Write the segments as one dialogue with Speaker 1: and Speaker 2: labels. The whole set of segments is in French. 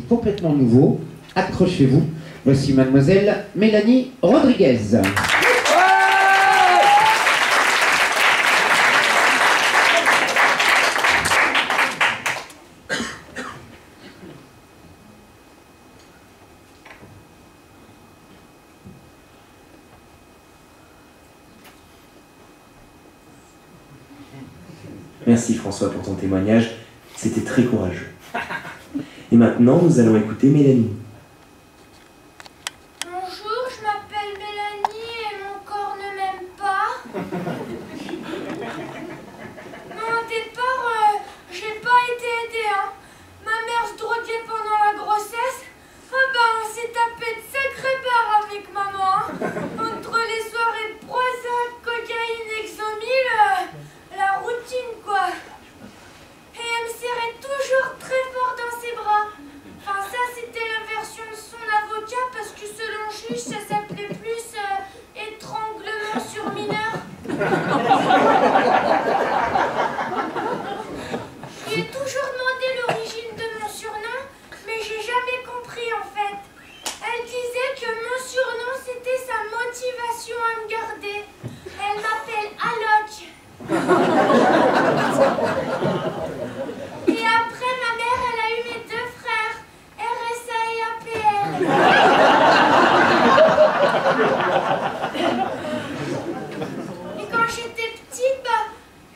Speaker 1: Complètement nouveau. Accrochez-vous. Voici mademoiselle Mélanie Rodriguez.
Speaker 2: Merci François pour ton témoignage, c'était très courageux. Et maintenant, nous allons écouter Mélanie.
Speaker 3: Bonjour, je m'appelle Mélanie et mon corps ne m'aime pas. Non, au départ, j'ai pas été aidée, hein. Ma mère se droguait pendant la grossesse. Ah ben, on s'est tapé de sacrés barres avec maman, hein. Entre les soirées Prozac, cocaïne, Exomil, la routine, quoi. Et elle me serrait toujours très fort dans ses bras. Enfin, ça, c'était la version de son avocat, parce que selon le juge, ça s'appelait plus étranglement sur mineur. Je lui ai toujours demandé l'origine de mon surnom, mais j'ai jamais compris, en fait. Elle disait que mon surnom, c'était sa motivation à me garder. Elle m'appelle Alok. Et après, ma mère, elle a eu mes deux frères, RSA et APL. Et quand j'étais petite,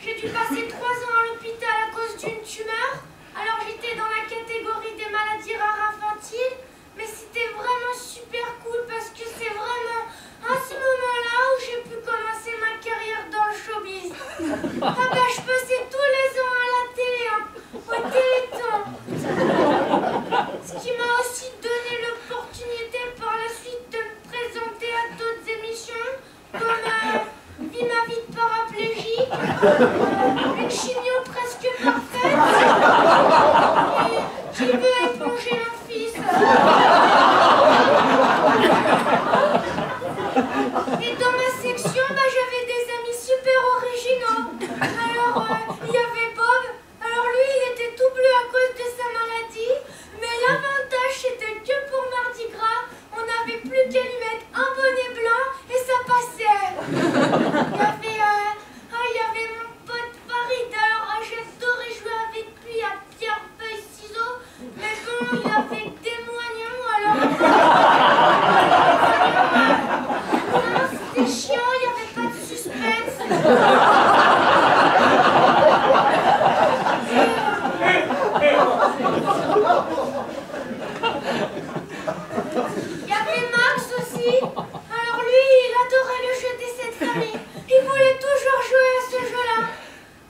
Speaker 3: j'ai dû passer 3 ans à l'hôpital à cause d'une tumeur. Alors j'étais dans la catégorie des maladies rares infantiles, mais c'était vraiment super cool parce que c'est vraiment à ce moment-là où j'ai pu commencer ma carrière dans le showbiz. Ah bah, je passais tous les ans à la télé, hein, au Téléthon. Ce qui m'a aussi donné l'opportunité par la suite de me présenter à d'autres émissions, comme Vie ma vie de paraplégique, une chimio presque parfaite, et Qui veut éponger mon fils. Et dans ma section, j'avais des amis super originaux. Alors, il y avait Bob. Alors lui, il était tout bleu à cause de sa maladie. Mais l'avantage, c'était que pour Mardi Gras, on n'avait plus qu'à lui mettre un bonnet blanc et ça passait. Il y avait mon pote Farid. Alors, j'adorais jouer avec lui à pierre, feuille, ciseaux. Mais bon, il avait des moignons, alors... Non, c'était chiant, il n'y avait pas de suspense. Il y avait Max aussi. Alors lui, il adorait le jeu des 7 familles. Il voulait toujours jouer à ce jeu-là.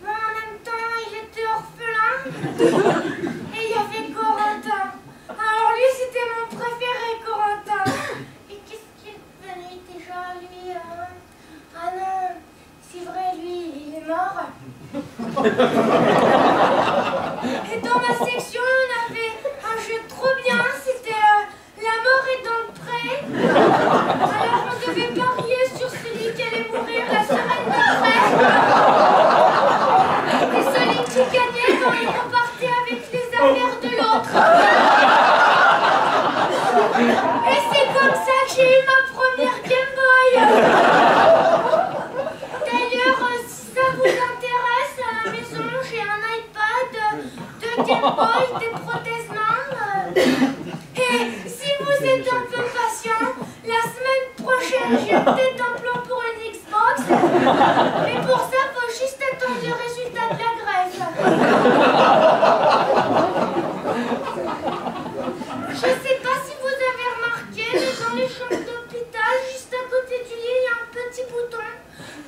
Speaker 3: Bon, en même temps, il était orphelin. Et il y avait Corentin. Alors lui, c'était mon préféré, Corentin. Et qu'est-ce qu'il est devenu déjà, lui, hein? Ah non, c'est vrai, lui, il est mort. Et dans ma section, on avait un jeu trop bien, c'était La mort est dans le pré. Alors on devait parier sur celui qui allait mourir la semaine d'après. Et celui qui gagnait quand il repartait avec les affaires de l'autre. Et c'est comme ça que j'ai eu ma première Game Boy. D'ailleurs, si ça vous intéresse, à la maison, j'ai un iPad, 2 Game Boy, des prothèses mains. Et si vous êtes un peu patient, la semaine prochaine, j'ai peut-être un plan pour une Xbox. Mais pour ça, faut juste attendre le résultat de la greffe. Je sais pas si vous avez remarqué, mais dans les chambres d'hôpital, juste à côté du lit, il y a un petit bouton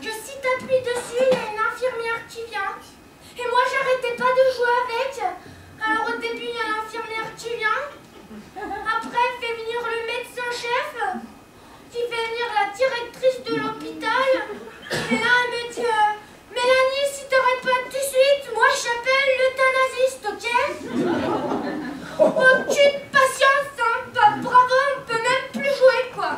Speaker 3: que si tu appuies dessus, il y a une infirmière qui vient. Et moi, j'arrêtais pas de jouer avec. Alors au début, il y a l'infirmière qui vient. Après, elle fait venir le médecin-chef, qui fait venir la directrice de l'hôpital. Et là, elle me dit Mélanie, si t'arrêtes pas tout de suite, moi j'appelle l'euthanasiste, ok? Aucune patience, hein? Bravo, on peut même plus jouer, quoi.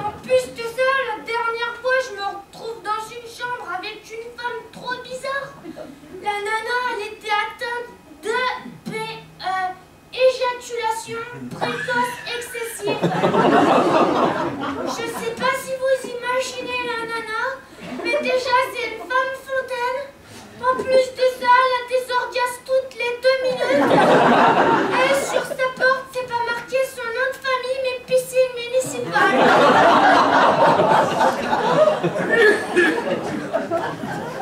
Speaker 3: En plus de ça, la dernière fois, je me retrouve dans une chambre avec une femme trop bizarre. La nana, elle était atteinte de PE. éjaculation précoce excessive. Je sais pas si vous imaginez la nana, mais déjà c'est une femme fontaine. En plus de ça, elle a des orgasmes toutes les 2 minutes. Et sur sa porte, c'est pas marqué son nom de famille, mais piscine municipale.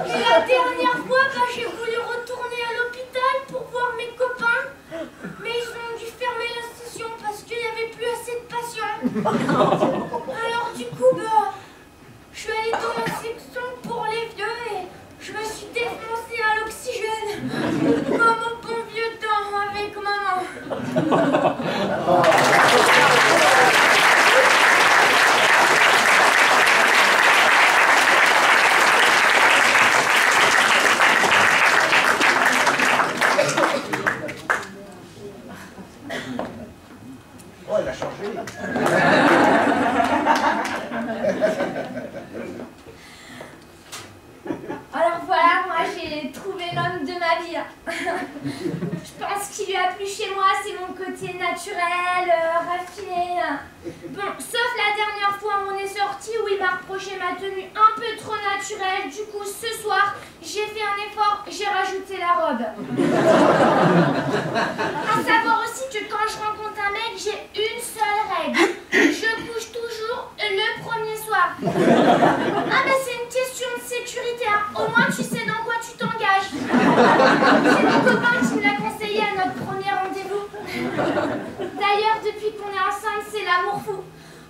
Speaker 3: Et la dernière fois, j'ai voulu retourner à l'hôpital pour voir mes copains, mais ils ont dû fermer la session parce qu'il n'y avait plus assez de patients. Alors du coup, je suis allée dans la section pour les vieux et je me suis défoncée à l'oxygène, comme au bon vieux temps avec maman.
Speaker 4: Oh, elle a changé.
Speaker 3: Alors voilà, moi j'ai trouvé l'homme de ma vie. Je pense qu'il lui a plu chez moi, c'est mon côté naturel, raffiné. Bon, sauf la dernière fois où on est sorti où il m'a reproché ma tenue un peu trop naturelle. Du coup, ce soir, j'ai fait un effort, j'ai rajouté la robe. À savoir aussi que quand je rencontre un mec, j'ai une seule règle. Je couche toujours le premier soir. Ah mais c'est une question de sécurité, hein. Au moins tu sais dans quoi tu t'engages. C'est mon copain qui me l'a conseillé à notre premier rendez-vous. D'ailleurs, depuis qu'on est ensemble, c'est l'amour fou.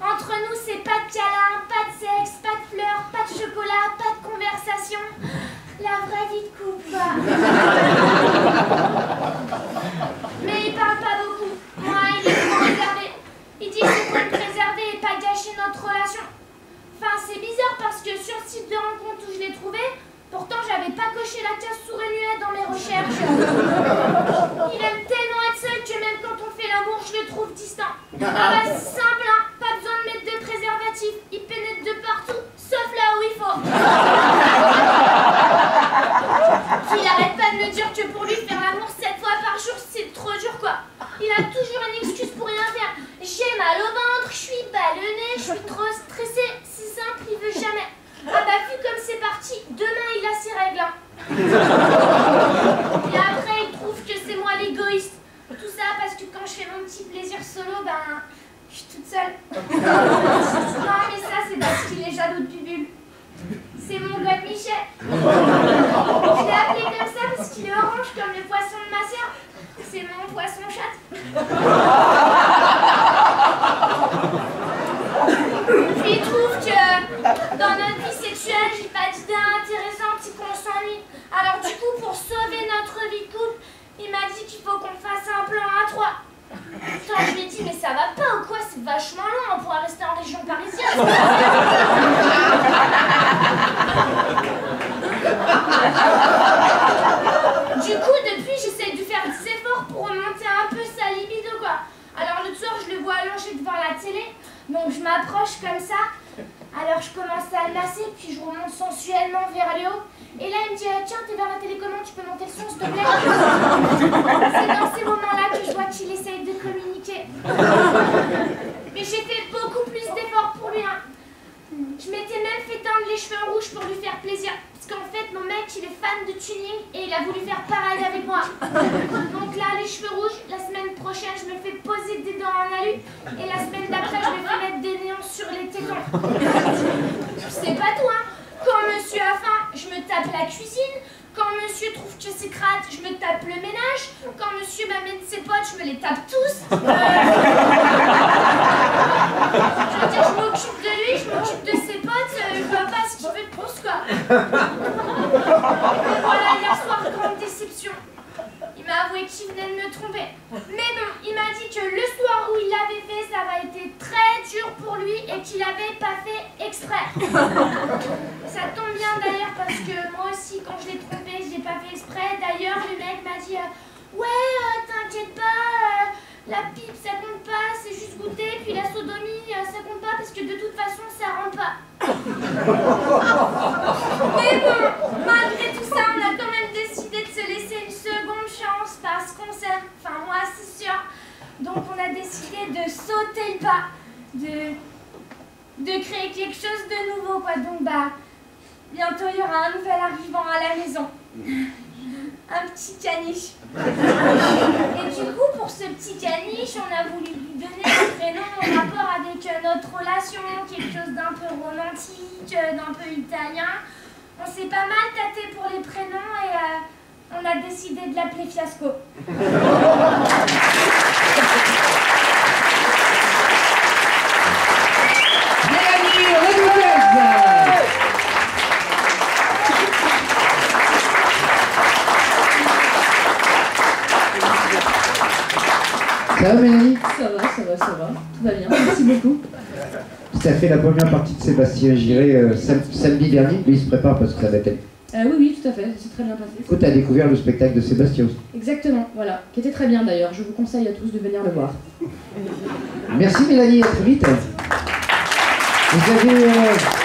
Speaker 3: Entre nous, c'est pas de câlin, pas de sexe, pas de fleurs, pas de chocolat, pas de conversation. La vraie vie de couple, quoi. Mais il parle pas beaucoup. Moi, il est trop réservé. Il dit qu'il faut me préserver et pas gâcher notre relation. Enfin, c'est bizarre parce que sur le site de rencontre où je l'ai trouvé, pourtant j'avais pas coché la case sourd et muet dans mes recherches. Il aime tellement être seul que même quand on fait l'amour, je le trouve distant. Ah bah c'est simple, hein, pas besoin de mettre de préservatif. Il pénètre de partout, sauf là où il faut. Il arrête pas de me dire que pour lui faire l'amour 7 fois par jour, c'est trop dur quoi. Il a toujours une excuse pour rien faire. J'ai mal au ventre, je suis ballonnée, je suis trop stressée. C'est simple, il veut jamais. Ah bah vu comme c'est parti, demain il a ses règles. Hein. Et après il trouve que c'est moi l'égoïste. Tout ça parce que quand je fais mon petit plaisir solo, je suis toute seule. Non mais ça c'est parce qu'il est jaloux de Bubule. C'est mon gars Michel. Je l'ai appelé comme ça parce qu'il est orange comme le poisson de ma sœur. C'est mon poisson chatte. Puis il trouve que dans notre vie sexuelle, j'ai pas d'idée intéressante et qu'on s'ennuie. Alors du coup, pour sauver notre vie de couple, il m'a dit qu'il faut qu'on fasse un plan à 3. Putain, je lui ai dit, mais ça va pas ou quoi? C'est vachement long, on pourra rester en région parisienne. Du coup, depuis, j'essaie de faire des efforts pour remonter un peu sa libido, quoi. Alors l'autre soir, je le vois allongé devant la télé, donc je m'approche comme ça. Alors je commence à le masser, puis je remonte sensuellement vers le haut. Et là, il me dit, tiens, t'es vers la télécommande, tu peux monter le son, s'il te plaît? C'est dans ces moments-là que je vois qu'il essaye de communiquer. Mais j'ai fait beaucoup plus d'efforts pour lui, hein. Je m'étais même fait teindre les cheveux rouges pour lui faire plaisir. Parce qu'en fait, mon mec, il est fan de tuning et il a voulu faire pareil avec moi. Donc là, les cheveux rouges, la semaine prochaine, je me fais poser des dents en alu. Et la semaine d'après, je me fais mettre des néons sur les tétons. C'est pas tout, hein. Quand monsieur a faim, je me tape la cuisine. Quand monsieur trouve que c'est crade, je me tape le ménage. Quand monsieur m'amène ses potes, je me les tape tous. Je veux dire, je m'occupe de lui, je m'occupe de ses potes. Je vois pas ce qu'il veut de plus, quoi. Voilà, hier soir, grande déception. Il m'a avoué qu'il venait de me tromper. Mais bon, il m'a dit que le soir où il l'avait fait, ça avait été très dur pour lui et qu'il n'avait pas fait exprès. Ça tombe bien d'ailleurs parce que moi aussi, quand je l'ai trompé, je l'ai pas fait exprès. D'ailleurs, le mec m'a dit ouais, t'inquiète pas, la pipe ça compte pas, c'est juste goûter. Puis la sodomie, ça compte pas parce que de toute façon, ça rentre pas. Mais bon, malgré tout ça, on a quand même décidé de se laisser une seconde chance parce qu'on s'aime. Enfin, moi, c'est sûr. Donc, on a sauter le pas, de créer quelque chose de nouveau, quoi. Donc, bientôt, il y aura un nouvel arrivant à la maison. Un petit caniche. Et du coup, pour ce petit caniche, on a voulu lui donner un prénom en rapport avec notre relation, quelque chose d'un peu romantique, d'un peu italien. On s'est pas mal tâté pour les prénoms et on a décidé de l'appeler Fiasco.
Speaker 1: Mélanie Rodriguez. Ça va Mélanie?
Speaker 5: Ça va. Tout va bien, merci beaucoup.
Speaker 1: Ça fait la première partie de Sébastien Giré samedi dernier. Lui, il se prépare parce que ça va être...
Speaker 5: Oui, tout à fait, c'est très bien passé.
Speaker 1: Du coup, tu as découvert le spectacle de Sébastien aussi.
Speaker 5: Exactement, voilà, qui était très bien d'ailleurs. Je vous conseille à tous de venir le voir.
Speaker 1: Merci Mélanie, à très vite. Vous avez...